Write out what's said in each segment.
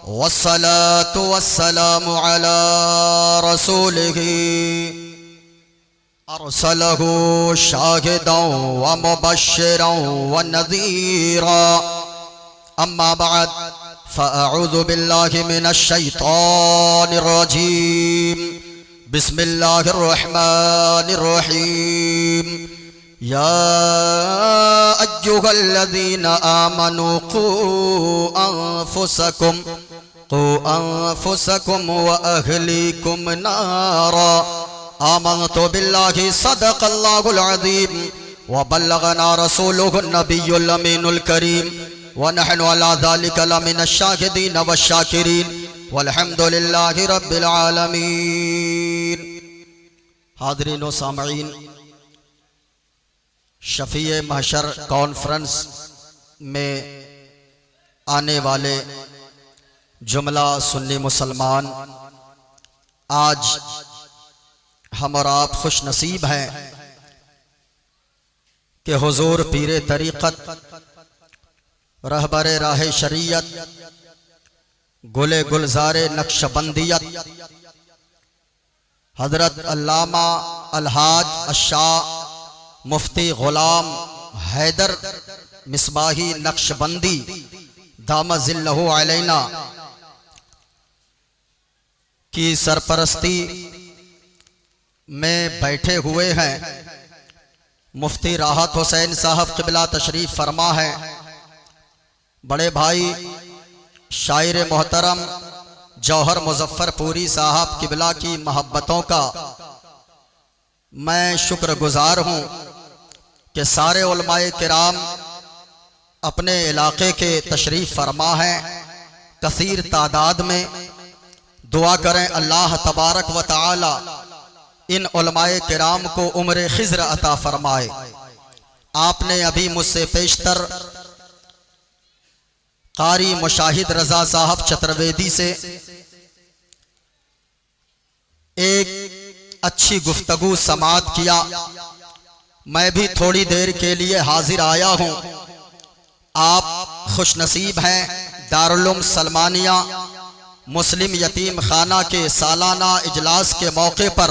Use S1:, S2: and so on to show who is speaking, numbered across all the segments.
S1: والصلاة والسلام على رسوله أرسله شاهدا ومبشرا ونذيرا أما بعد فأعوذ بالله من الشيطان الرجيم بسم الله الرحمن الرحيم يا أيها الذين آمنوا قوا أنفسكم وأهليكم نارا آمنت بالله صدق الله العظيم وبلغنا رسوله النبي الأمين الكريم ونحن على ذلك لمن الشاهدين والشاكرين والحمد لله رب العالمين۔ حاضرین و سامعین، شفیع محشر کانفرنس میں آنے والے جملہ سنی مسلمان، آج ہم اور آپ خوش نصیب ہیں کہ حضور پیر طریقت، رہبر راہ شریعت، گل گلزار نقش بندیت، حضرت علامہ الحاج الشاہ مفتی غلام حیدر مصباحی نقش بندی دامت ظلہ علینا کی سرپرستی میں بیٹھے ہوئے ہیں۔ مفتی راحت حسین صاحب قبلہ تشریف فرما ہے۔ بڑے بھائی شاعر محترم جوہر مظفر پوری صاحب قبلہ کی محبتوں کا میں شکر گزار ہوں کہ سارے علماء کرام اپنے علاقے کے تشریف فرما ہیں کثیر تعداد میں۔ دعا کریں اللہ تبارک و تعالی ان علماء کرام کو عمر خضر عطا فرمائے۔ آپ نے ابھی مجھ سے پیشتر قاری مشاہد رضا صاحب چترویدی سے ایک اچھی گفتگو سماعت کیا۔ میں بھی تھوڑی دیر کے لیے حاضر آیا ہوں۔ آپ خوش نصیب ہیں، دارالعلوم سلمانیہ مسلم یتیم خانہ کے سالانہ اجلاس کے موقع پر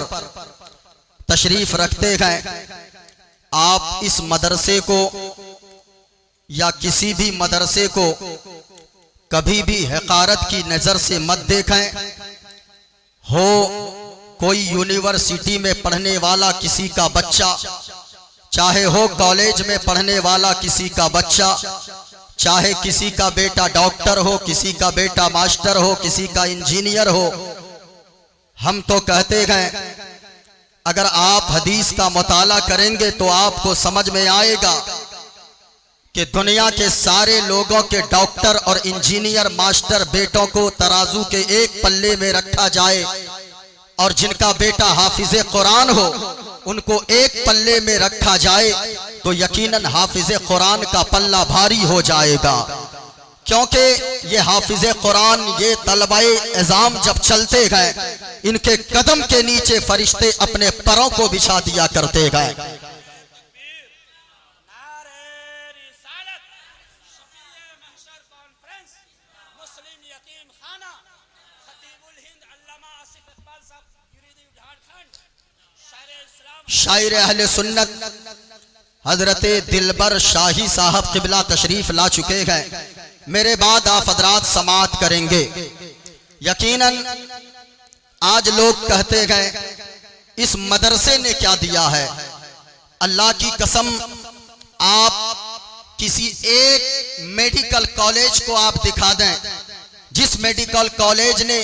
S1: تشریف رکھتے ہیں۔ آپ اس مدرسے کو یا کسی بھی مدرسے کو کبھی بھی حقارت کی نظر سے مت دیکھیں۔ ہو کوئی یونیورسٹی میں پڑھنے والا کسی کا بچہ، چاہے ہو کالج میں پڑھنے والا کسی کا بچہ، چاہے کسی کا بیٹا ڈاکٹر ہو، کسی کا بیٹا ماسٹر ہو، کسی کا انجینئر ہو، ہم تو کہتے ہیں اگر آپ حدیث کا مطالعہ کریں گے تو آپ کو سمجھ میں آئے گا کہ دنیا کے سارے لوگوں کے ڈاکٹر اور انجینئر ماسٹر بیٹوں کو ترازو کے ایک پلے میں رکھا جائے اور جن کا بیٹا حافظ قرآن ہو ان کو ایک پلے میں رکھا جائے تو یقیناً حافظ قرآن کا پلہ بھاری ہو جائے گا، کیونکہ یہ حافظ قرآن، یہ طلبہ اعظام جب چلتے گئے ان کے قدم کے نیچے فرشتے اپنے پروں کو بچھا دیا کرتے گئے۔ شاعر اہل سنت حضرت دلبر شاہی صاحب قبلہ تشریف لا چکے ہیں۔ میرے بعد آپ حضرات سماعت کریں گے۔ یقیناً آج لوگ کہتے ہیں اس مدرسے نے کیا دیا ہے۔ اللہ کی قسم، آپ کسی ایک میڈیکل کالج کو آپ دکھا دیں جس میڈیکل کالج نے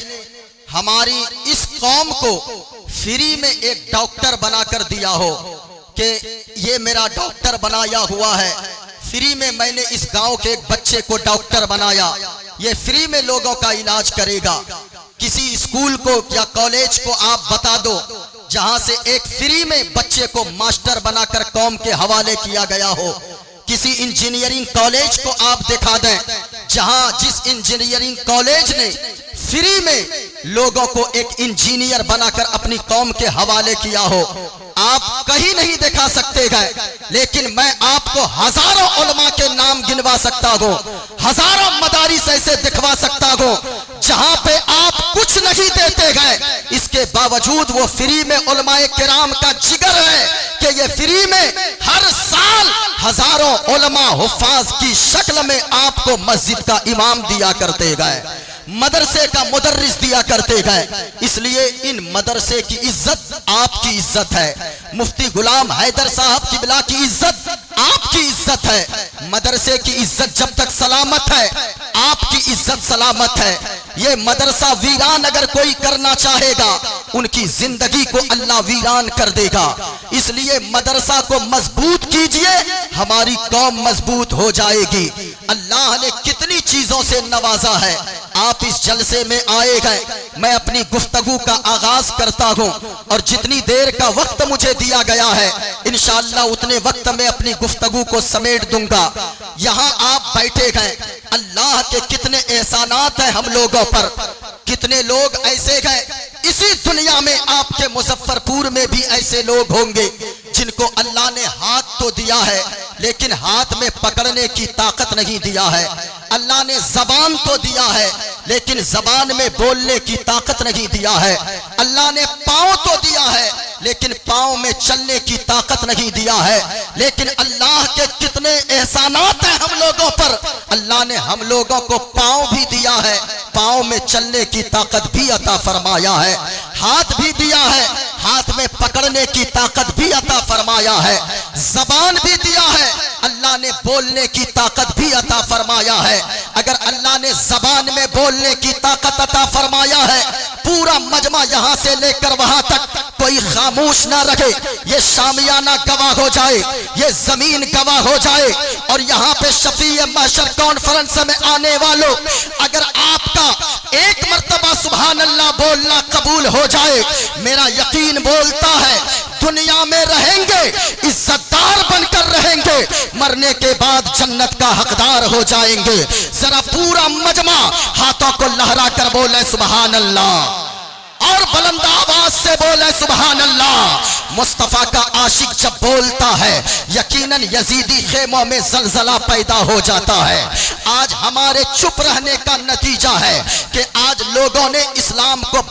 S1: ہماری اس قوم کو فری میں ایک ڈاکٹر بنا کر دیا ہو کہ یہ میرا ڈاکٹر بنایا ہوا ہے، فری میں نے اس گاؤں کے ایک بچے کو ڈاکٹر بنایا، یہ فری میں لوگوں کا علاج کرے گا۔ کسی اسکول کو یا کالج کو آپ بتا دو جہاں سے ایک فری میں بچے کو ماسٹر بنا کر قوم کے حوالے کیا گیا ہو۔ کسی انجینئرنگ کالج کو آپ دکھا دیں جہاں جس انجینئرنگ کالج نے فری میں لوگوں کو ایک انجینئر بنا کر اپنی قوم کے حوالے کیا ہو، آپ کہیں نہیں دکھا سکتے گئے، لیکن میں آپ کو ہزاروں علماء کے نام گنوا سکتا ہوں، ہزاروں مدارس ایسے دکھوا سکتا ہوں باوجود وہ فری میں علماء کرام کا جگر ہے کہ یہ فری میں ہر سال ہزاروں علماء حفاظ کی شکل میں آپ کو مسجد کا امام دیا کرتے گئے، مدرسے کا مدرس دیا کرتے گئے۔ اس لیے ان مدرسے کی عزت آپ کی عزت ہے، مفتی غلام حیدر صاحب قبلہ کی عزت آپ کی عزت ہے۔ مدرسے کی عزت جب تک سلامت ہے آپ کی عزت سلامت ہے۔ یہ مدرسہ ویران اگر کوئی کرنا چاہے گا ان کی زندگی کو اللہ ویران کر دے گا۔ اس لیے مدرسہ کو مضبوط کیجئے، ہماری قوم مضبوط ہو جائے گی۔ اللہ نے کتنی چیزوں سے نوازا ہے، آپ اس جلسے میں آئے گئے، میں اپنی گفتگو کا آغاز کرتا ہوں اور جتنی دیر کا وقت مجھے دیا گیا ہے انشاءاللہ اتنے وقت میں اپنی گفتگو کو سمیٹ دوں گا۔ یہاں آپ بیٹھے گئے، اللہ کے کتنے احسانات ہیں ہم لوگوں پر، کتنے لوگ ایسے گئے، اسی دنیا میں آپ کے مظفر پور میں بھی ایسے لوگ ہوں گے جن کو اللہ نے ہاتھ تو دیا ہے لیکن ہاتھ میں پکڑنے کی طاقت نہیں دیا ہے۔ اللہ نے زبان تو دیا ہے لیکن زبان میں بولنے کی طاقت نہیں دیا ہے۔ اللہ نے پاؤں تو دیا ہے لیکن پاؤں میں چلنے کی طاقت نہیں دیا ہے۔ لیکن اللہ کے کتنے احسانات ہیں ہم لوگوں پر، اللہ نے ہم لوگوں کو پاؤں بھی دیا ہے، پاؤں میں چلنے کی طاقت بھی عطا فرمایا ہے، ہاتھ بھی دیا ہے، ہاتھ میں پکڑنے کی طاقت بھی عطا فرمایا ہے، زبان بھی دیا ہے، اللہ نے بولنے کی طاقت بھی عطا فرمایا ہے۔ اگر اللہ نے زبان میں بولنے کی طاقت عطا فرمایا ہے، پورا مجمع یہاں سے لے کر وہاں تک کوئی خاموش نہ رہے، یہ شامیانہ گواہ ہو جائے، یہ زمین گواہ ہو جائے، اور یہاں پہ شفیع محشر کانفرنس میں آنے والوں اگر آپ کا ایک مرتبہ سبحان اللہ بولنا قبول ہو جائے، میرا یقین بولتا ہے دنیا میں رہیں گے عزت دار بن کر رہیں گے، مرنے کے بعد جنت کا حقدار ہو جائیں گے۔ ذرا پورا مجمع ہاتھوں کو لہرا کر بولے سبحان اللہ، اور بلند آواز سے بولے سبحان اللہ۔ مصطفیٰ کا عاشق جب بولتا ہے یقیناً یزیدی خیموں میں زلزلہ پیدا ہو جاتا ہے۔ آج ہمارے چپ رہنے کا نتیجہ ہے کہ آج لوگوں نے اسلام کو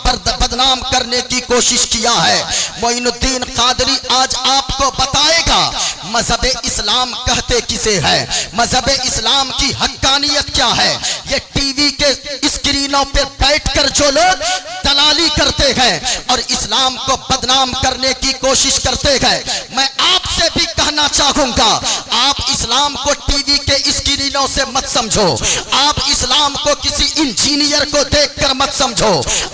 S1: بدنام کرنے کی کوشش کیا ہے۔ معین الدین قادری آج آپ کو بتائے گا مذہب اسلام کہتے کسے ہے، مذہب اسلام کی حقانیت کیا ہے۔ یہ ٹی وی کے اسکرینوں پر بیٹھ کر جو لوگ دلالی کرتے ہیں اور اسلام کو بدنام کرنے کی کوشش کرتے ہیں، میں آپ سے بھی کہنا چاہوں گا آپ اسلام کو ٹی وی کے اسکرینوں سے مت سمجھو، آپ اسلام کو کسی انجینئر کو دیکھ کر مت سمجھو،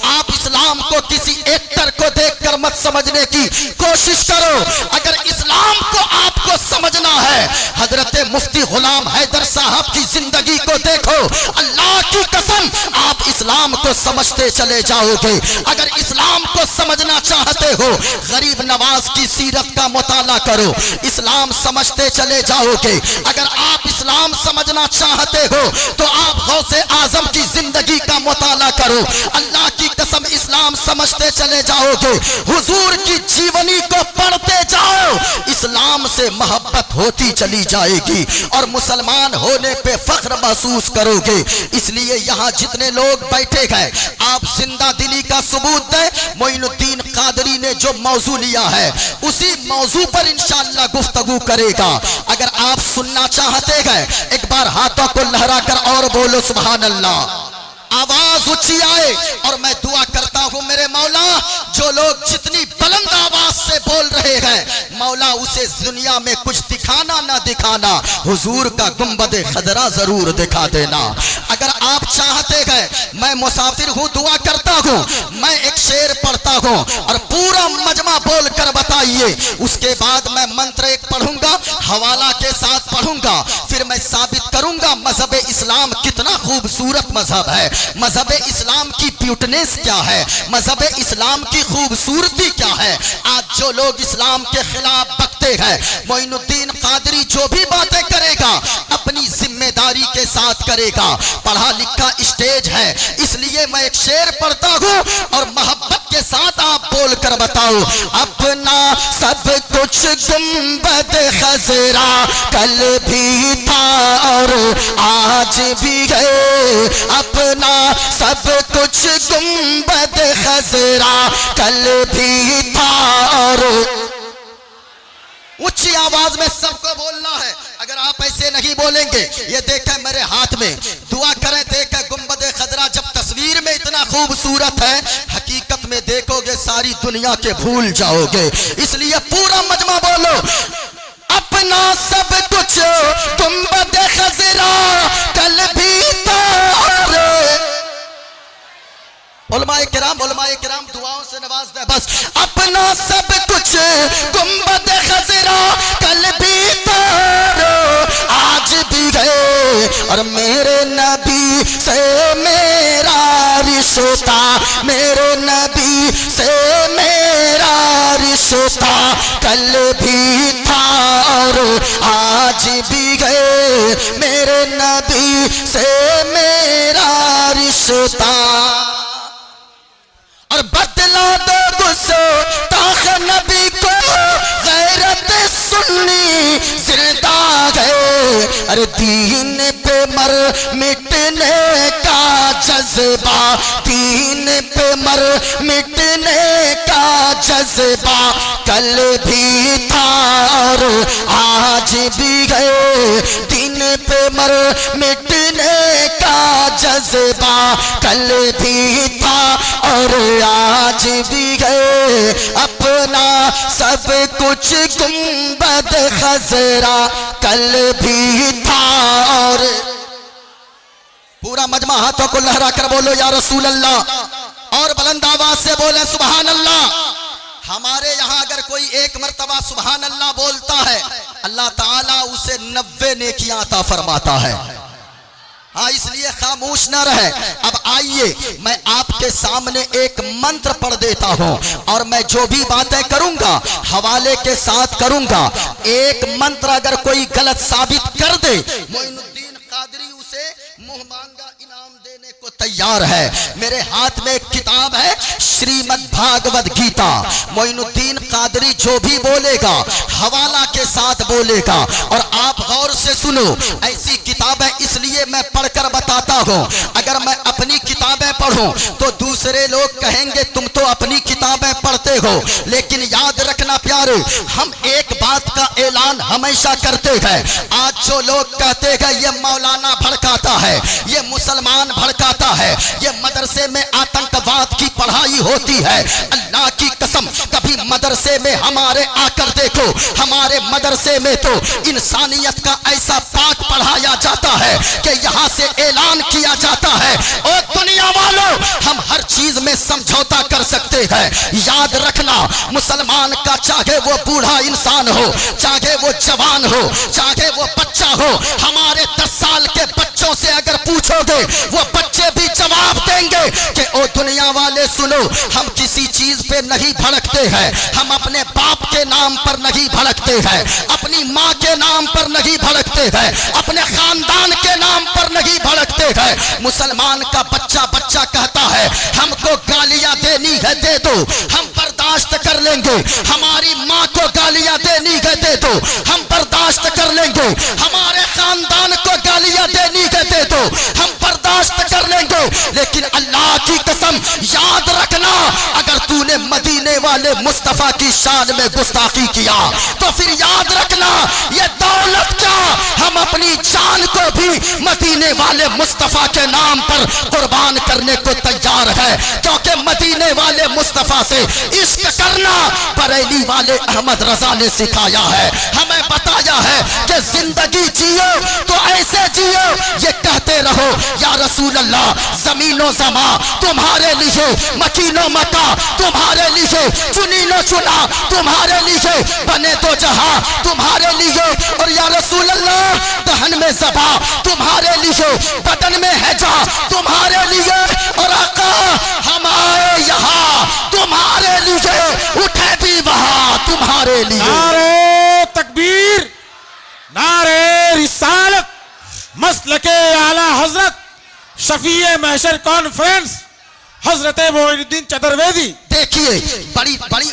S1: آپ اسلام کو کسی ایکٹر کو دیکھ کر مت سمجھنے کی کوشش کرو۔ اگر اسلام کو آپ کو سمجھنا ہے حضرت مفتی غلام حیدر صاحب کی زندگی کو دیکھو، اللہ کی قسم آپ اسلام کو سمجھتے چلے جاؤ گے۔ اگر اسلام کو سمجھنا چاہتے ہو غریب نواز کی سیرت کا مطالعہ کرو، اسلام سمجھتے چلے جاؤ گے۔ اگر آپ اسلام سمجھنا چاہتے ہو تو آپ غوث اعظم کی زندگی کا مطالعہ کرو، اللہ کی قسم اسلام سمجھتے چلے جاؤ گے۔ حضور کی جیونی کو پڑھتے جاؤ، اسلام سے محبت ہوتی چلی جائے گی اور مسلمان ہونے پہ فخر محسوس کرو گے۔ اس لیے یہاں جتنے لوگ بیٹھے گئے آپ زندہ دلی کا ثبوت دیں۔ معین الدین قادری نے جو موضوع لیا ہے اسی موضوع پر انشاءاللہ گفتگو کرے گا۔ اگر آپ سننا چاہتے گئے ایک بار ہاتھوں کو لہرا کر اور بولو سبحان اللہ، آواز اونچی آئے، اور میں دعا کرتا ہوں میرے مولا جو لوگ جتنی بلند آواز سے بول رہے ہیں مولا اسے دنیا میں کچھ دکھانا نہ دکھانا، حضور کا گنبد خضرا ضرور دکھا دینا۔ اگر آپ چاہتے گئے میں مسافر ہوں دعا کرتا ہوں، میں ایک شعر پڑھتا ہوں اور پورا مجمع بول کر بتائیے، اس کے بعد میں منتر ایک پڑھوں گا حوالہ کے ساتھ پڑھوں گا، پھر میں ثابت کروں گا مذہب اسلام کتنا خوبصورت مذہب ہے، مذہب اسلام کی بیوٹنس کیا ہے، مذہب اسلام کی خوبصورتی کیا ہے۔ آج جو لوگ اسلام کے خلاف بکتے ہیں معین الدین قادری جو بھی باتیں کرے گا اپنی ذمہ داری کے ساتھ کرے گا، پڑھا لکھا اسٹیج ہے، اس لیے میں ایک شعر پڑھتا ہوں اور محبت کے کے ساتھ آپ بول کر بتاؤ. اپنا سب کچھ گنبد خضرا کل بھی تھا اور آج بھی ہے. اپنا سب کچھ گنبد خضرا کل بھی تھا اور اونچی آواز میں سب کو بولنا ہے. اگر آپ ایسے نہیں بولیں گے, یہ دیکھیں میرے ہاتھ میں, دعا کریں. دیکھیں گنبد خضرا جب تصویر میں اتنا خوبصورت ہے, حقیقت میں دیکھو گے ساری دنیا کے بھول جاؤ گے. اس لیے پورا مجمع بولو, اپنا سب کچھ گنبد خضرا کل بھی تھا اور علماء کرام دعاؤں سے نواز دیں. بس اپنا سب کچھ گنبد خضرا کل بھی تھا آج بھی گئے. اور میرے نبی سے میرا رشتہ, میرے نبی سے میرا رشتہ کل بھی تھا اور آج بھی گئے. میرے نبی سے میرا رشتہ اور بدلا دو گستاخ نبی کو غیرت سنی زندہ ہے. ارے دین پہ مر مٹنے کا جذبہ, دین پہ مر مٹنے کا جذبہ کل بھی تھا اور آج بھی گئے. دین پہ مر مٹنے کا جذبہ کل بھی تھا اور آج بھی گئے. اپنا سب کچھ گنبد خضرا کل بھی تھا اور پورا مجمع ہاتھوں کو لہرا کر بولو یا رسول اللہ, اور بلند آواز سے بولیں سبحان اللہ. ہمارے یہاں اگر کوئی ایک مرتبہ سبحان اللہ بولتا ہے, اللہ تعالیٰ اسے 90 نیکیاں عطا فرماتا ہے. ہاں, اس لیے خاموش نہ رہے. اب آئیے میں آپ کے سامنے ایک منتر پڑھ دیتا ہوں, اور میں جو بھی باتیں کروں گا حوالے کے ساتھ کروں گا. ایک منتر اگر کوئی غلط ثابت کر دے, معین الدین قادری اسے منہ مانگا انعام دینے کو تیار ہے. میرے ہاتھ میں ایک کتاب ہے شریمد بھاگوت گیتا. معین الدین قادری جو بھی بولے گا حوالہ کے ساتھ بولے گا, اور آپ غور سے سنو. ایسی کتابیں اس لیے میں پڑھ کر بتاتا ہوں, اگر میں اپنی کتابیں پڑھوں تو دوسرے لوگ کہیں گے تم تو اپنی کتابیں پڑھتے ہو. لیکن یاد رکھنا پیارے, ہم ایک بات کا اعلان ہمیشہ کرتے ہیں. آج جو لوگ کہتے ہیں یہ مولانا بھڑکاتا ہے, یہ مسلمان بھڑکاتا ہے, یہ مدرسے میں آتنکواد کی پڑھائی ہوتی ہے, اللہ کی قسم کبھی مدرسے میں ہمارے آ کر دیکھو. ہمارے مدرسے میں تو انسانیت کا ایسا پاک پڑھایا جاتا ہے کہ یہاں سے اعلان کیا جاتا ہے, اور دنیا والوں ہم ہر چیز میں سمجھوتا کر سکتے ہیں. یاد رکھنا, مسلمان کا چاہے وہ بوڑھا انسان ہو, چاہے وہ جوان ہو, چاہے وہ بچہ ہو, ہمارے 10 سال کے بچوں سے اگر پوچھو گے وہ بچے بھی جواب دیں گے کہ او دنیا والے سنو, ہم کسی چیز پہ نہیں بھڑکتے ہیں. ہم اپنے باپ کے نام پر نہیں بھڑکتے ہیں, اپنی ماں کے نام پر نہیں بھڑکتے ہیں, اپنے خاندان کے نام پر نہیں بھڑکتے ہیں. مسلمان کا بچہ کہتا ہے ہم کو گالیاں دینی ہے دے دو, ہم برداشت کر لیں گے. ہماری ماں کو گالیاں دینی ہے دے دو, ہم برداشت کر لیں گے. ہمارے خاندان کو گالیاں دینی ہے دے دو, ہم برداشت کر لیں گے. لیکن اللہ کی قسم یاد رکھنا, اگر تو نے مدینے والے مصطفیٰ کی شان میں گستاخی کیا تو پھر یاد رکھنا یہ دولت کیا, ہم اپنی جان کو بھی مدینے والے مصطفیٰ کے نام پر قربان کرنے کو تیار ہے. کیونکہ مدینے والے مصطفیٰ سے عشق کرنا بریلی والے احمد رضا نے سکھایا ہے, ہمیں بتایا ہے کہ زندگی جیو تو ایسے جیو, یہ کہتے رہو یا رسول اللہ زمین و زمان تمہارے لیے, مکین و مکا تمہارے لیے, چنین و چنا تمہارے لیے, بنے تو جہاں تمہارے لیے, اور یا رسول اللہ دہن میں زباں تمہارے لیے, بدن میں ہے جا تمہارے لیے, اور آقا ہم آئے یہاں تمہارے لیے, اٹھے بھی وہاں تمہارے لیے.
S2: نعرہ تکبیر, نعرہ رسالت, مسلک اعلی حضرت شفیع محشر کانفرنس حضرت معین چترویدی.
S1: دیکھیے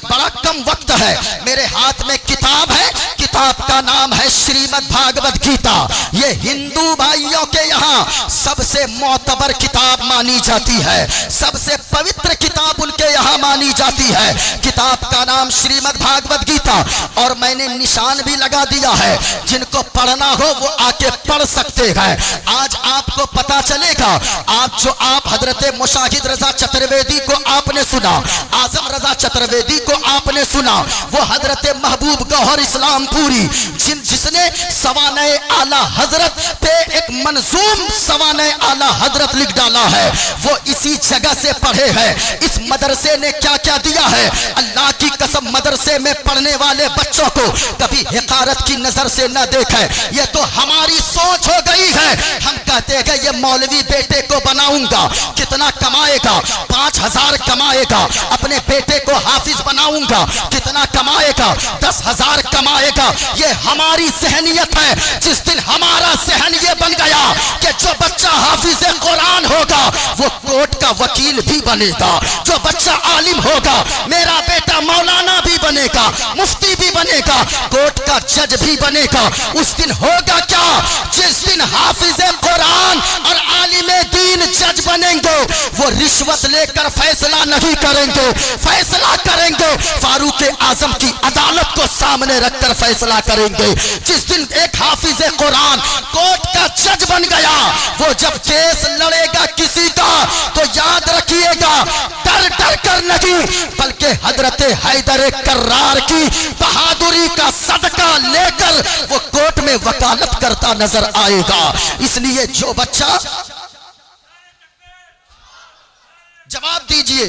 S1: بڑا کم وقت ہے، میرے ہاتھ میں کتاب ہے، کتاب کا نام ہے شریمد بھاگوت گیتا. یہ ہندو بھائیوں کے یہاں سب سے معتبر کتاب مانی جاتی ہے، سب سے پوتر کتاب ان کے یہاں مانی جاتی ہے. کتاب کا نام شریمد بھاگوت گیتا، اور میں نے نشان بھی لگا دیا ہے، جن کو پڑھنا ہو وہ آ کے پڑھ سکتے ہیں. آج آپ کو پتا چلے گا، آپ حضرت مشاہد رضا چترویدی کو آپ نے سنا، اعظم رضا چترویدی کو آپ نے سنا، وہ حضرت محبوب گوہر اسلام پوری جس نے سوانح اعلی حضرت پہ ایک منظوم سوانح اعلی حضرت لکھ ڈالا ہے، وہ اسی جگہ سے پڑھے ہیں. اس مدرسے نے کیا کیا دیا ہے، اللہ کی قسم مدرسے میں پڑھنے والے بچوں کو کبھی حقارت کی نظر سے نہ دیکھیں. یہ تو ہماری سوچ ہو گئی ہے، ہم کہتے ہیں یہ مولوی بیٹے کو بناؤں گا، کتنا کمائے گا، 5000 کمائے گا. اپنے بیٹے کو حافظ بناؤں گا، کتنا کمائے گا، 10,000 کمائے گا. یہ ہماری ذہنیت ہے. جس دن ہمارا ذہن یہ بن گیا کہ جو بچہ حافظ قرآن ہوگا وہ کورٹ کا وکیل بھی بنے گا، جو بچہ عالم ہوگا میرا بیٹا مولانا بھی بنے گا، مفتی بھی بنے گا، کورٹ کا جج بھی بنے گا. اس دن ہوگا کیا، جس دن حافظ قرآن اور عالم دین جج بنیں گے وہ رشوت لے کر فیصلہ نہیں کریں گے، فیصلہ کریں گے فاروق اعظم کی عدالت کو سامنے رکھ کر فیصلہ کریں گے. جس دن ایک حافظ قرآن کورٹ کا جج بن گیا، وہ جب کیس لڑے گا کسی کا تو یاد رکھیے گا ڈر ڈر کر نہیں بلکہ حضرت حیدر کرار کی بہادری کا صدقہ لے کر وہ کورٹ میں وکالت کرتا نظر آئے گا. اس لیے جو بچہ، جواب دیجئے،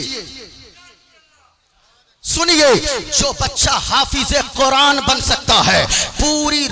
S1: سنیے، جو بچہ حافظ قرآن بن سکتا ہے، پورے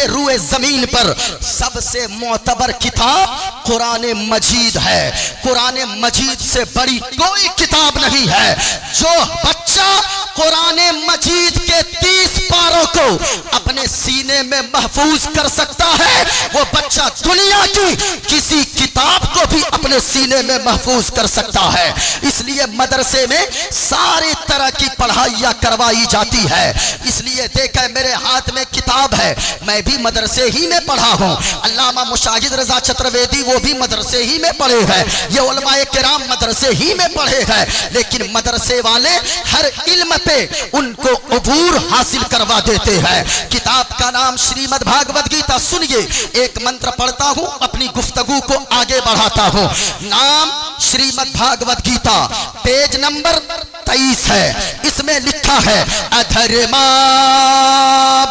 S1: روئے زمین پر سب سے معتبر کتاب قرآن مجید ہے. قرآن مجید سے بڑی کوئی کتاب نہیں ہے. جو بچہ قرآن مجید کے 30 پاروں کو اپنے سینے میں محفوظ کر سکتا ہے، وہ بچہ دنیا کی کسی کتاب کو بھی اپنے سینے میں محفوظ کر سکتا ہے. اس لیے مدرسے میں ساری طرح کی پڑھائیاں کروائی جاتی ہے. اس لیے دیکھیں میرے ہاتھ میں کتاب ہے، میں بھی مدرسے ہی میں پڑھا ہوں. علامہ مشاہد رضا چترویدی وہ بھی مدرسے ہی میں پڑھے ہیں، یہ علماء کرام مدرسے ہی میں پڑھے ہیں. لیکن مدرسے والے ہر علم پہ ان کو عبور حاصل کروا دیتے ہیں. کتاب کا نام شریمد بھاگوت گیتا. سنیے، ایک منتر پڑھتا ہوں، اپنی گفتگو کو آگے بڑھاتا ہوں. نام شریمد بھاگوت گیتا، پیج نمبر 23 ہے. اس میں لکھا ہے ادھرما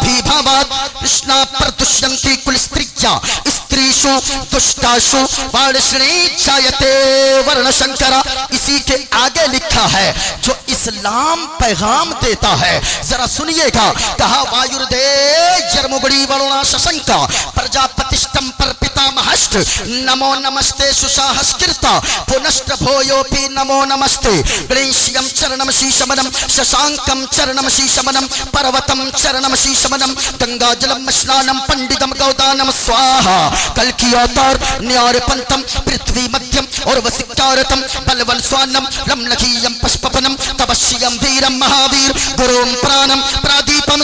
S1: بھی بھوات کرشنا پردشنتی کلستریا استریشو دشتاشو وارشنی چایتے ورن شنکرا. اسی کے آگے لکھا ہے جو اسلام پیغام دیتا ہے. ذرا سنیے گا، کہا وایردے جرمگڑی ورنا ششنکا پرجاپتشتم پر پتا مہشت نمو نمستے ششاہشکرتا پونشت بھویو پی نمو نمستے گریشیم چرنم شیشمنم ششانکم چرنم شیشمنم پروتم چرنم شیشمنم گنگا جلم مشنانم پنڈتم گودانم سواہا کلکی اوتار نیار پنتم پرتھوی مدھیم اور وسکارتم بلول سوانم لم لکھیم پشپپنم تبشیم ویرم مہاویر گروم پرانم پرادیپم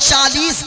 S1: 40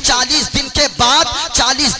S1: 40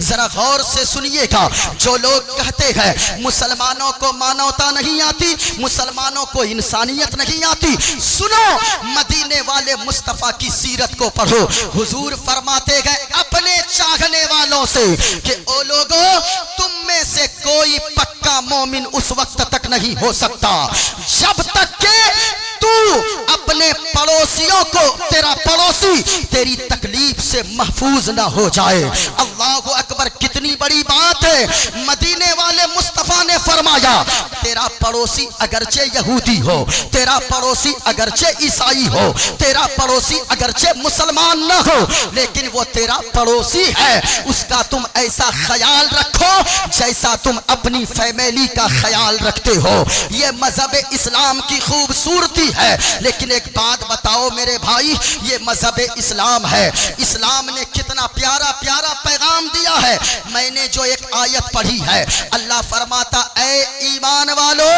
S1: ذرا غور سے سنیے گا، جو لوگ کہتے ہیں مسلمانوں کو مانوتا نہیں آتی، مسلمانوں کو انسانیت نہیں آتی، سنو مدینے والے مصطفیٰ کی سیرت کو پڑھو۔ حضور فرماتے گئے اپنے چاہنے والوں سے کہ او لوگوں، تم میں سے کوئی پکا مومن اس وقت تک نہیں ہو سکتا جب تک کہ تو اپنے پڑوسیوں کو، تیرا پڑوسی تیری تکلیف سے محفوظ نہ ہو جائے۔ اللہ اکبر، کتنی بڑی بات ہے۔ مدینے والے مصطفیٰ نے فرمایا تیرا پڑوسی اگرچہ یہودی ہو، تیرا پڑوسی اگرچہ عیسائی ہو، تیرا پڑوسی اگرچہ مسلمان نہ ہو، لیکن وہ تیرا پڑوسی ہے، اس کا تم ایسا خیال رکھو جیسا تم اپنی فیملی کا خیال رکھتے ہو۔ یہ مذہب اسلام کی خوبصورتی ہے۔ لیکن ایک بات بتاؤ میرے بھائی، یہ مذہب اسلام ہے، اسلام نے کتنا پیارا پیارا پیغام دیا ہے۔ میں نے جو ایک آیت پڑھی ہے، اللہ فرماتا اے ایمان والو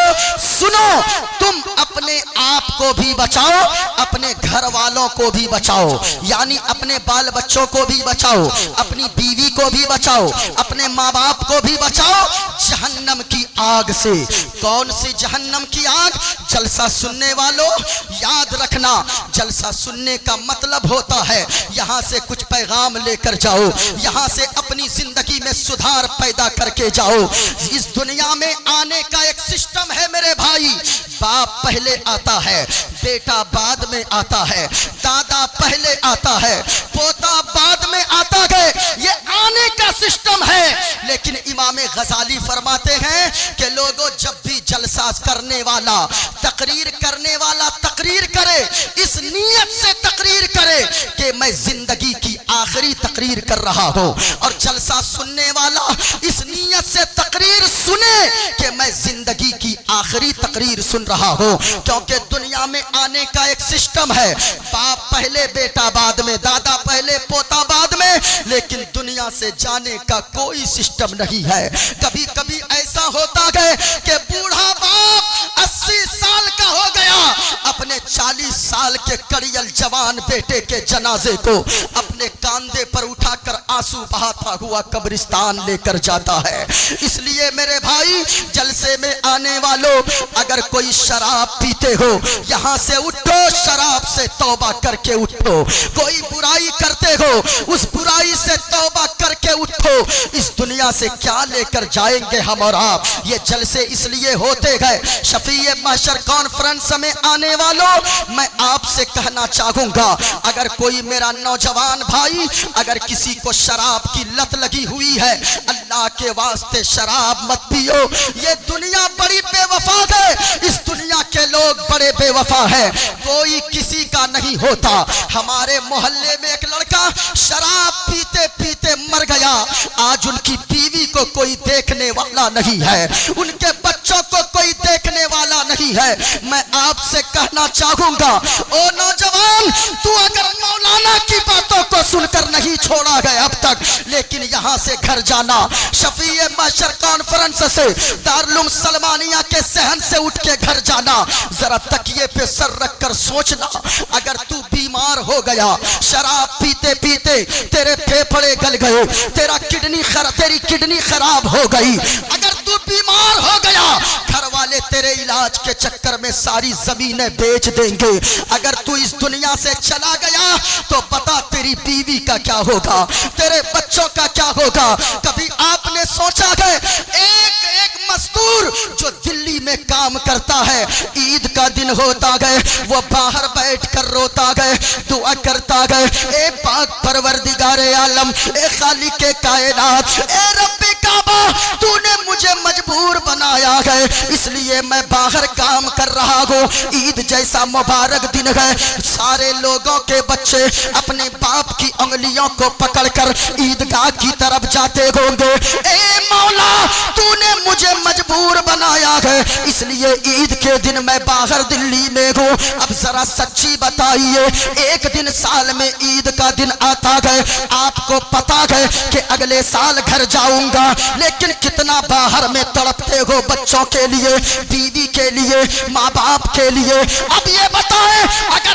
S1: سنو، تم اپنے آپ کو بھی بچاؤ، اپنے گھر والوں کو بھی بچاؤ، یعنی اپنے بال بچوں کو بھی بچاؤ، اپنی بیوی کو بھی بچاؤ، اپنے ماں باپ کو بھی بچاؤ جہنم کی آگ سے۔ کون سی جہنم کی آگ؟ جلسہ سننے والوں یاد رکھنا، جلسہ سننے کا مطلب ہوتا ہے یہاں سے کچھ پیغام لے کر جاؤ، یہاں سے اپنی زندگی میں سدھار پیدا کر کے جاؤ۔ اس دنیا میں آنے کا ایک سسٹم ہے میرے بھائی، باپ پہلے آتا ہے، بیٹا بعد میں آتا ہے، دادا پہلے آتا ہے، پوتا بعد میں آتا ہے، یہ آنے کا سسٹم ہے۔ لیکن امام غزالی فرماتے ہیں کہ لوگوں جب بھی جلسہ کرنے والا، تقریر کرنے والا تقریر کرے، اس نیت سے تقریر کرے کہ میں زندگی کی آخری تقریر کر رہا ہوں، اور جلسہ سننے والا اس نیت سے تقریر سنے کہ میں زندگی کی آخری تقریر سن رہا ہوں۔ کیونکہ دنیا میں آنے کا ایک سسٹم ہے، باپ پہلے بیٹا بعد میں، دادا پہلے پوتا بعد میں، لیکن دنیا سے جانے کا کوئی سسٹم نہیں ہے۔ کبھی کبھی ایسا ہوتا ہے کہ بوڑھا باپ 80 سال کا ہو گیا، اپنے 40 سال کے کڑیل جوان بیٹے کے جنازے کو اپنے کاندھے پر اٹھا کر آنسو بہاتا ہوا قبرستان لے کر جاتا ہے۔ اس لیے میرے بھائی، جلسے میں آنے والوں اگر کوئی شراب پیتے ہو یہاں سے اٹھو، شراب سے توبہ کر کے اٹھو۔ کوئی برائی کرتے ہو اس برائی سے توبہ کر کے اٹھو۔ اس دنیا سے کیا لے کر جائیں گے ہم اور آپ؟ یہ جلسے اس لیے ہوتے گئے۔ شفیع محشر کانفرنس میں آنے والوں، میں آپ سے کہنا چاہوں گا، اگر کوئی میرا نوجوان بھائی اگر کسی کو شراب کی لت لگی ہوئی ہے، اللہ کے واسطے شراب مت پیو۔ یہ دنیا بڑی بے وفا ہے، اس دنیا کے لوگ بڑے بے وفا ہیں، کوئی کسی کا نہیں ہوتا۔ ہمارے محلے میں ایک لڑکا شراب پیتے پیتے مر گیا، آج ان کی بیوی کو کوئی دیکھنے والا نہیں ہے، ان کے بچوں کو کوئی دیکھنے والا نہیں ہے۔ میں آپ سے کہنا چاہوں گا، او نوجوان، تو اگر مولانا کی باتوں کو سن کر نہیں چھوڑا گئے اب تک، لیکن یہاں سے گھر جانا، شفیع محشر کانفرنس سے، دارالعلوم سلمانیہ کے صحن سے اٹھ کے گھر جانا، ذرا تکیے پہ سر رکھ کر سوچنا، اگر تو بیمار ہو گیا، شراب پیتے پیتے تیرے پھیپھڑے گل گئے، تیری کڈنی خراب ہو گئی، اگر تو بیمار ہو گیا، گھر والے تیرے علاج کے چکر میں ساری زمینیں بیچ دیں گے، اگر تو اس دنیا سے چلا گیا تو بتا تیری بیوی کا کیا ہوگا، تیرے بچوں کا کیا ہوگا؟ کبھی آپ نے سوچا ہے ایک مزدور جو دلی میں کام کرتا ہے، عید کا دن ہوتا گئے وہ باہر بیٹھ کر روتا گئے، دعا کرتا گئے، اے پاک پروردگار عالم، اے خالق کائنات، اے رب کعبہ، تو نے مجھے مجبور بنایا ہے، اس لیے میں باہر کام کر رہا ہوں، عید جیسا مبارک دن ہے، سارے لوگوں کے بچے اپنے باپ کی انگلیوں کو پکڑ کر عیدگاہ کی طرف جاتے ہوں گے، اے مولا تو نے مجھے مجبور بنایا ہے، اس لیے عید کے دن میں باہر دلی میں ہوں۔ اب ذرا سچی بتائیے، ایک دن سال میں عید کا دن آتا ہے، آپ کو پتا ہے کہ اگلے سال گھر جاؤں گا، لیکن کتنا باہر میں تڑپتے ہو بچوں کے لیے، بیوی کے لیے، ماں باپ کے لیے۔ اب یہ بتائیں، اگر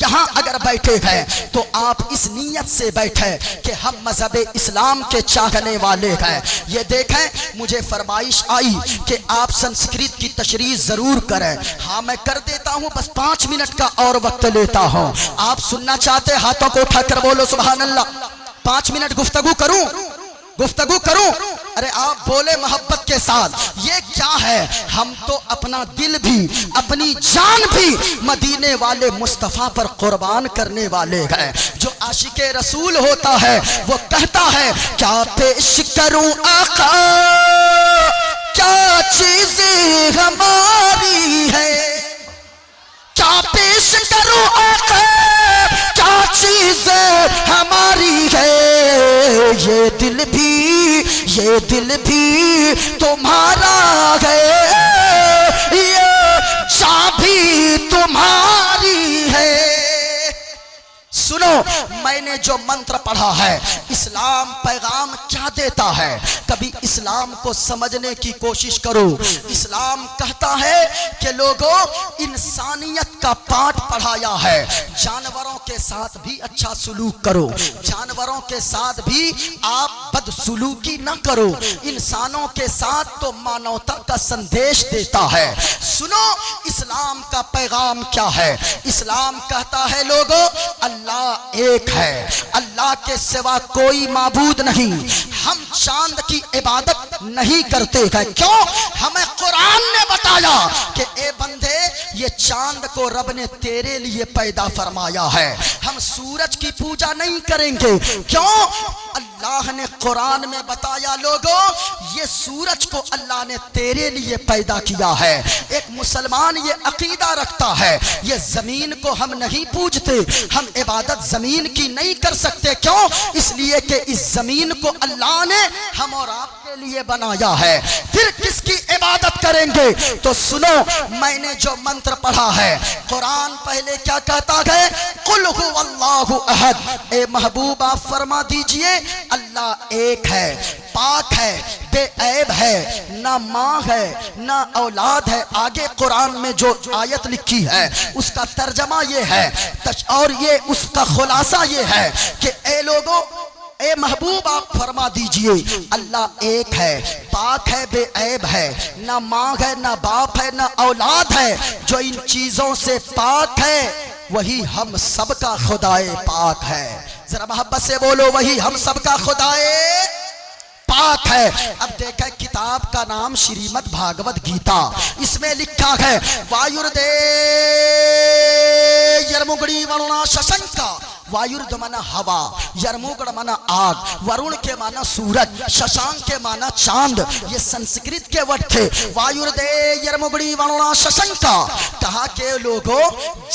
S1: یہاں اگر بیٹھے ہیں تو آپ اس نیت سے بیٹھے کہ ہم مذہب اسلام کے چاہنے والے ہیں۔ یہ دیکھیں مجھے فرمائش آئی کہ آپ سنسکرت کی تشریح ضرور کریں۔ ہاں میں کر دیتا ہوں، بس 5 منٹ کا اور وقت لیتا ہوں۔ آپ سننا چاہتے ہاتھوں کو اٹھا کر بولو سبحان اللہ۔ 5 منٹ گفتگو کروں؟ ارے آپ بولے محبت کے ساتھ، یہ کیا ہے؟ ہم تو اپنا دل بھی اپنی جان بھی مدینے والے مصطفیٰ پر قربان کرنے والے ہیں۔ جو عاشق رسول ہوتا ہے وہ کہتا ہے کیا پیش کروں آقا، کیا چیزیں ہماری ہے، کیا پیش کروں آقا، کیا چیزیں ہماری ہے، یہ دل بھی تمہارا ہے، یہ جاں بھی تمہاری ہے۔ سنو، میں نے جو منتر پڑھا ہے، اسلام پیغام کیا دیتا ہے؟ کبھی اسلام کو سمجھنے کی کوشش کرو۔ اسلام کہتا ہے کہ لوگوں انسانیت کا پاٹھ پڑھایا ہے، جانوروں کے ساتھ بھی اچھا سلوک کرو، جانوروں کے ساتھ بھی آپ بدسلوکی نہ کرو، انسانوں کے ساتھ تو مانوتا کا سندیش دیتا ہے۔ سنو اسلام کا پیغام کیا ہے؟ اسلام کہتا ہے لوگوں اللہ ایک ہے، اللہ کے سوا کوئی معبود نہیں، ہم چاند کی عبادت نہیں کرتے ہیں۔ کیوں؟ ہمیں قرآن نے بتایا کہ اے بندے یہ چاند کو رب نے تیرے لیے پیدا فرمایا ہے، ہم سورج کی پوجا نہیں کریں گے۔ کیوں؟ اللہ نے قرآن میں بتایا لوگوں یہ سورج کو اللہ نے تیرے لیے پیدا کیا ہے۔ ایک مسلمان یہ عقیدہ رکھتا ہے یہ زمین کو ہم نہیں پوجتے، ہم عبادت زمین کی نہیں کر سکتے۔ کیوں؟ اس لیے کہ اس زمین کو اللہ نے ہم اور آپ کے لیے بنایا ہے، پھر کس کی عبادت کریں گے؟ تو سنو میں نے جو منتر پڑھا ہے، قرآن پہلے کیا کہتا ہے؟ قل هو اللہ احد۔ اے محبوب آپ فرما دیجئے اللہ ایک ہے، پاک ہے، بے عیب ہے، نہ ماں ہے نہ اولاد ہے۔ آگے قرآن میں جو آیت لکھی ہے اس کا ترجمہ یہ ہے اور یہ اس کا خلاصہ یہ ہے کہ اے لوگوں اے محبوب آپ فرما دیجئے اللہ ایک ہے، پاک ہے، بے عیب ہے، نہ ماں ہے نہ باپ ہے نہ اولاد ہے، جو ان چیزوں سے پاک ہے وہی ہم سب کا خدائے پاک ہے۔ ذرا محبت سے بولو وہی ہم سب کا خدائے پاک ہے۔ اب دیکھیں کتاب کا نام شریمد بھاگوت گیتا، اس میں لکھا ہے وایردے یرمگڑی ورنا ششنکا، وایرد مانا ہوا، یرموگڑ مانا آگ، ورون کے مانا سورج، ششانک کے مانا چاند۔ یہ سنسکرت کے ورڈ تھے۔ وایردے یرمگڑی ورنا ششنکا، کہا کہ لوگوں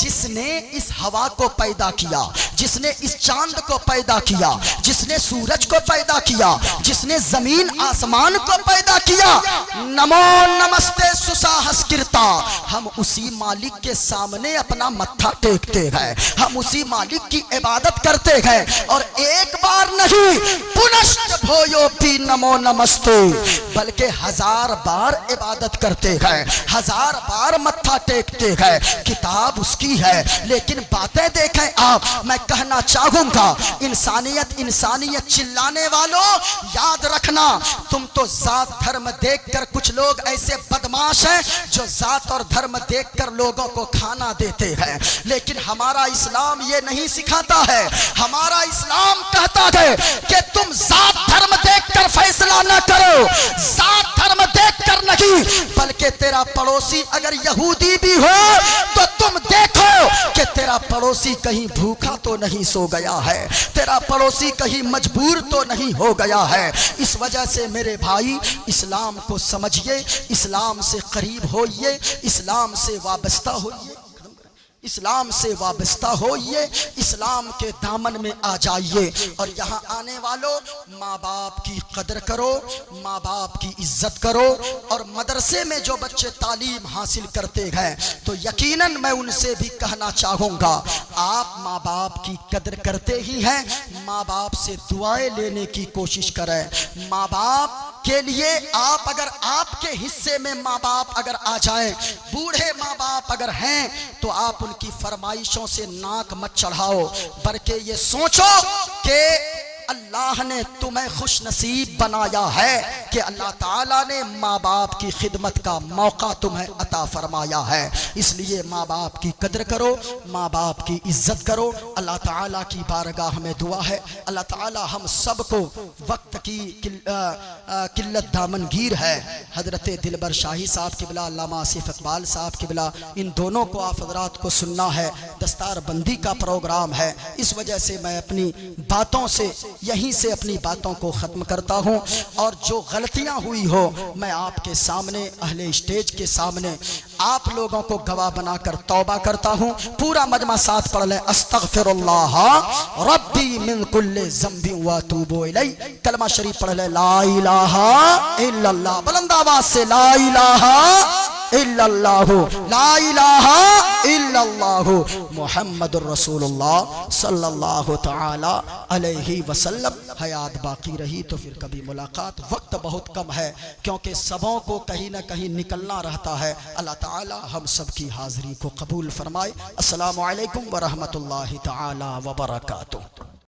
S1: جس نے اس ہوا کو پیدا کیا، جس نے اس چاند کو پیدا کیا، جس نے سورج کو پیدا کیا، جس نے زمین آسمان کو پیدا کیا، نمو نمستے سساہس کرتا، ہم اسی مالک کے سامنے اپنا متھا ٹیکتے ہیں، ہم اسی مالک کی عبادت کرتے ہیں، اور ایک بار نہیں پنشت بھویو پی نمو نمستے، بلکہ 1000 بار عبادت کرتے ہیں، 1000 بار متھا ٹیکتے ہیں۔ کتاب اس کی ہے لیکن باتیں دیکھیں آپ۔ میں کہنا چاہوں گا انسانیت انسانیت چلانے والوں یاد رکھنا تم تو ذات دھرم دیکھ کر، کچھ لوگ ایسے بدماش ہیں جو ذات اور دھرم دیکھ کر لوگوں کو کھانا دیتے ہیں، لیکن ہمارا اسلام یہ نہیں سکھاتا ہے۔ ہمارا اسلام کہتا ہے کہ تم ذات دھرم دیکھ کر فیصلہ نہ کرو، ذات دھرم دیکھ کر نہیں، بلکہ تیرا پڑوسی اگر یہودی بھی ہو تو تم دیکھو کہ تیرا پڑوسی کہیں بھوکا تو نہیں سو گیا ہے، تیرا پڑوسی کہیں مجبور تو نہیں ہو گیا ہے۔ اس وجہ سے میرے بھائی اسلام کو سمجھیے، اسلام سے قریب ہوئیے، اسلام سے وابستہ ہوئیے، اسلام سے وابستہ ہوئیے، اسلام کے دامن میں آ جائیے، اور یہاں آنے والوں ماں باپ کی قدر کرو، ماں باپ کی عزت کرو، اور مدرسے میں جو بچے تعلیم حاصل کرتے ہیں تو یقیناً میں ان سے بھی کہنا چاہوں گا آپ ماں باپ کی قدر کرتے ہی ہیں، ماں باپ سے دعائیں لینے کی کوشش کریں۔ ماں باپ کے لیے آپ اگر آپ کے حصے میں ماں باپ اگر آ جائیں، بوڑھے ماں باپ اگر ہیں، تو آپ ان کی فرمائشوں سے ناک مت چڑھاؤ، بلکہ یہ سوچو کہ اللہ نے تمہیں خوش نصیب بنایا ہے کہ اللہ تعالیٰ نے ماں باپ کی خدمت کا موقع تمہیں عطا فرمایا ہے۔ اس لیے ماں باپ کی قدر کرو، ماں باپ کی عزت کرو۔ اللہ تعالیٰ کی بارگاہ میں دعا ہے، اللہ تعالیٰ ہم سب کو وقت کی قلت دامنگیر ہے، حضرت دلبر شاہی صاحب قبلہ، علامہ آصف اقبال صاحب قبلہ، ان دونوں کو آپ حضرات کو سننا ہے، دستار بندی کا پروگرام ہے، اس وجہ سے میں اپنی باتوں سے یہیں سے اپنی باتوں کو ختم کرتا ہوں، اور جو غلطیاں ہوئی ہو میں آپ کے سامنے، اہل اسٹیج کے سامنے آپ لوگوں کو گواہ بنا کر توبہ کرتا ہوں۔ پورا مجمع ساتھ پڑھ لیں، استغفر اللہ ربی من کل ذنب واتوب الیہ۔ کلمہ شریف پڑھ لیں، لا الہ الا اللہ، بلند آواز سے لا الہ الا اللہ، لا الہ الا اللہ محمد الرسول اللہ صلی اللہ تعالی علیہ وسلم۔ حیات باقی رہی تو پھر کبھی ملاقات، وقت بہت کم ہے کیونکہ سبوں کو کہیں نہ کہیں نکلنا رہتا ہے۔ اللہ تعالی ہم سب کی حاضری کو قبول فرمائے۔ السلام علیکم ورحمۃ اللہ تعالی وبرکاتہ۔